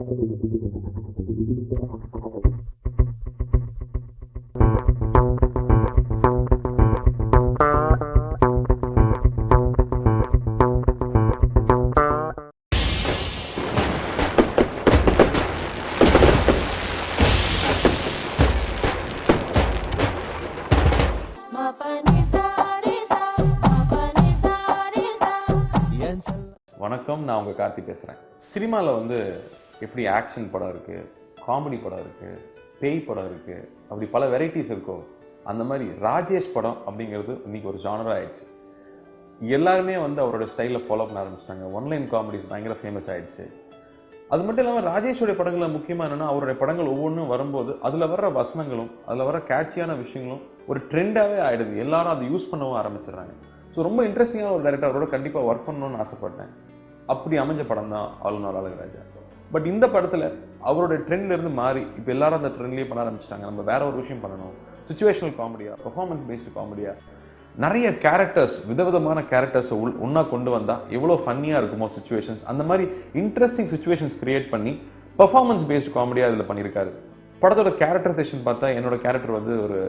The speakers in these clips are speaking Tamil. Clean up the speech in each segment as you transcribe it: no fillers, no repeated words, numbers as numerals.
வணக்கம், நான் உங்க கார்த்தி பேசுறேன். சினிமாவில் வந்து எப்படி ஆக்ஷன் படம் இருக்கு, காமெடி படம் இருக்கு, பேய் படம் இருக்கு, அப்படி பல வெரைட்டிஸ் இருக்கோ அந்த மாதிரி ராஜேஷ் படம் அப்படிங்கிறது இன்னைக்கு ஒரு ஜானரா ஆயிடுச்சு. எல்லாருமே வந்து அவரோட ஸ்டைலில் ஃபாலோ பண்ண ஆரம்பிச்சிட்டாங்க. ஒன்லைன் காமெடிஸ் பயங்கர ஃபேமஸ் ஆயிடுச்சு. அது மட்டும் இல்லாமல் ராஜேஷோடைய படங்களில் முக்கியமாக என்னன்னா, அவருடைய படங்கள் ஒவ்வொன்றும் வரும்போது அதில் வர்ற வசனங்களும் அதில் வர கேட்சியான விஷயங்களும் ஒரு ட்ரெண்டாகவே ஆயிடுது. எல்லாரும் அதை யூஸ் பண்ணவும் ஆரம்பிச்சிடுறாங்க. ஸோ ரொம்ப இன்ட்ரெஸ்டிங்கான ஒரு டைரக்டர், அவரோட கண்டிப்பாக ஒர்க் பண்ணணும்னு ஆசைப்பட்டேன். அப்படி அமைஞ்ச படம் தான் ஆளுநர் அழகுராஜா. பட் இந்த படத்துல அவரோட ட்ரெண்ட்ல இருந்து மாறி இப்ப எல்லாரும் அந்த ட்ரெண்ட்லயே பண்ண ஆரம்பிச்சிட்டாங்க. நம்ம வேற ஒரு விஷயம் பண்ணணும், சிச்சுவேஷனல் காமெடியா, பெர்ஃபார்மன்ஸ் பேஸ்டு காமெடியா, நிறைய கேரக்டர்ஸ், விதவிதமான கேரக்டர்ஸ் ஒன்னா கொண்டு வந்தா எவ்வளவு ஃபன்னியா இருக்குமோ சிச்சுவேஷன்ஸ், அந்த மாதிரி இன்ட்ரெஸ்டிங் சிச்சுவேஷன்ஸ் கிரியேட் பண்ணி பெர்ஃபார்மன்ஸ் பேஸ்டு காமெடியா இதுல பண்ணியிருக்காரு. படத்தோட கேரக்டரைசேஷன் பார்த்தா என்னோட கேரக்டர் வந்து ஒரு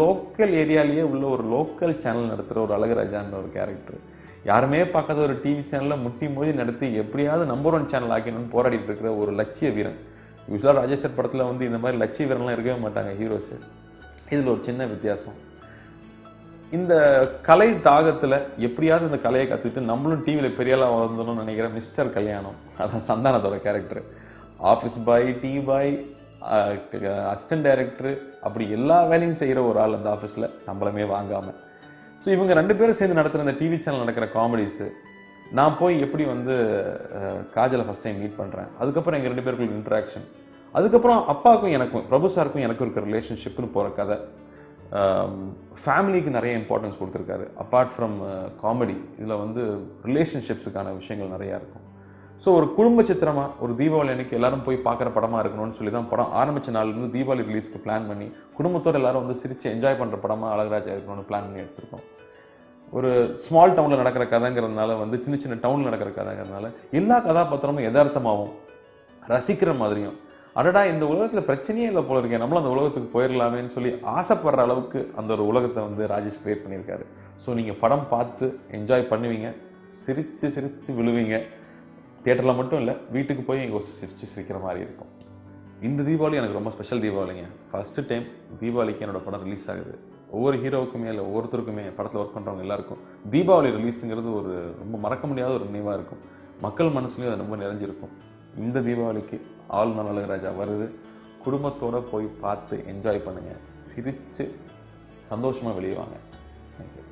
லோக்கல் ஏரியாலேயே உள்ள ஒரு லோக்கல் சேனல் நடத்துற ஒரு அழகுராஜான்ற ஒரு கேரக்டர். யாருமே பார்க்காத ஒரு டிவி சேனல்ல முட்டி மோதி நடத்தி எப்படியாவது நம்பர் 1 சேனல் ஆக்கணும்னு போராடிட்டு இருக்கிற ஒரு லட்சிய வீரன். யூஸ்வலா ராஜேஷர் படத்துல வந்து இந்த மாதிரி லட்சிய வீரன்லாம் இருக்கவே மாட்டாங்க ஹீரோஸ். இதுல ஒரு சின்ன வித்தியாசம். இந்த கலை தாகத்துல எப்படியாவது இந்த கலையை கத்துட்டு நம்மளும் டிவியில பெரியாளா வளர்ந்தோம்னு நினைக்கிற மிஸ்டர் கல்யாணம், அதான் சந்தானத்தோட character. Office boy, tea boy, assistant director, அப்படி எல்லா வேலையும் செய்யற ஒரு ஆள் அந்த ஆபீஸ்ல, சம்பளமே வாங்காம. ஸோ இவங்க 2 பேரும் சேர்ந்து நடத்துகிற அந்த டிவி சேனல் நடக்கிற காமெடிஸு, நான் போய் எப்படி வந்து காஜலை ஃபர்ஸ்ட் டைம் மீட் பண்ணுறேன், அதுக்கப்புறம் எங்கள் 2 பேருக்குள்ள இன்ட்ராக்ஷன், அதுக்கப்புறம் அப்பாவுக்கும் எனக்கும், பிரபு சாருக்கும் எனக்கும் இருக்கிற ரிலேஷன்ஷிப்னு போகிற கதை. ஃபேமிலிக்கு நிறைய இம்பார்ட்டன்ஸ் கொடுத்துருக்காரு. அப்பார்ட் ஃப்ரம் காமெடி இதில் வந்து ரிலேஷன்ஷிப்ஸுக்கான விஷயங்கள் நிறையா இருக்கும். ஸோ ஒரு குடும்ப சித்திரமா ஒரு தீபாவளி அன்னைக்கு எல்லாரும் போய் பார்க்குற படமா இருக்கணும்னு சொல்லி தான் படம் ஆரம்பிச்ச நாள்லேருந்து தீபாவளி ரிலீஸ்க்கு பிளான் பண்ணி குடும்பத்தோட எல்லாரும் வந்து சிரிச்சு என்ஜாய் பண்ணுற படமா அழகுராஜா இருக்கணும்னு பிளான் பண்ணி எடுத்திருக்கோம். ஒரு ஸ்மால் டவுனில் நடக்கிற கதைங்கிறதுனால வந்து சின்ன சின்ன டவுனில் நடக்கிற கதைங்கிறதுனால எல்லா கதாபாத்திரமும் யதார்த்தமாகவும் ரசிக்கிற மாதிரியும், அடடா இந்த உலகத்தில் பிரச்சனையே இல்லை போல இருக்கேன், நம்மளும் அந்த உலகத்துக்கு போயிடலாமேன்னு சொல்லி ஆசைப்படுற அளவுக்கு அந்த ஒரு உலகத்தை வந்து ராஜேஷ் கிரியேட் பண்ணியிருக்காரு. ஸோ நீங்கள் படம் பார்த்து என்ஜாய் பண்ணுவீங்க, சிரிச்சு சிரிச்சு விழுவீங்க. தியேட்டரில் மட்டும் இல்லை, வீட்டுக்கு போய் எங்கள் சிரிச்சு சிரிக்கிற மாதிரி இருக்கும். இந்த தீபாவளி எனக்கு ரொம்ப ஸ்பெஷல் தீபாவளிங்க. ஃபர்ஸ்ட் டைம் தீபாவளிக்கு என்னோட படம் ரிலீஸ் ஆகுது. ஒவ்வொரு ஹீரோவுக்குமே இல்லை, ஒவ்வொருத்தருக்குமே, படத்தில் ஒர்க் பண்ணுறவங்க எல்லாருக்கும் தீபாவளி ரிலீஸுங்கிறது ஒரு ரொம்ப மறக்க முடியாத ஒரு நினைவாக இருக்கும். மக்கள் மனசுலையும் அது ரொம்ப நிறைஞ்சிருக்கும். இந்த தீபாவளிக்கு ஆளுநர் அழகுராஜா வருது. குடும்பத்தோட போய் பார்த்து என்ஜாய் பண்ணுங்க, சிரிச்சு சந்தோஷமாக வெளியே வாங்க. தேங்க்யூ.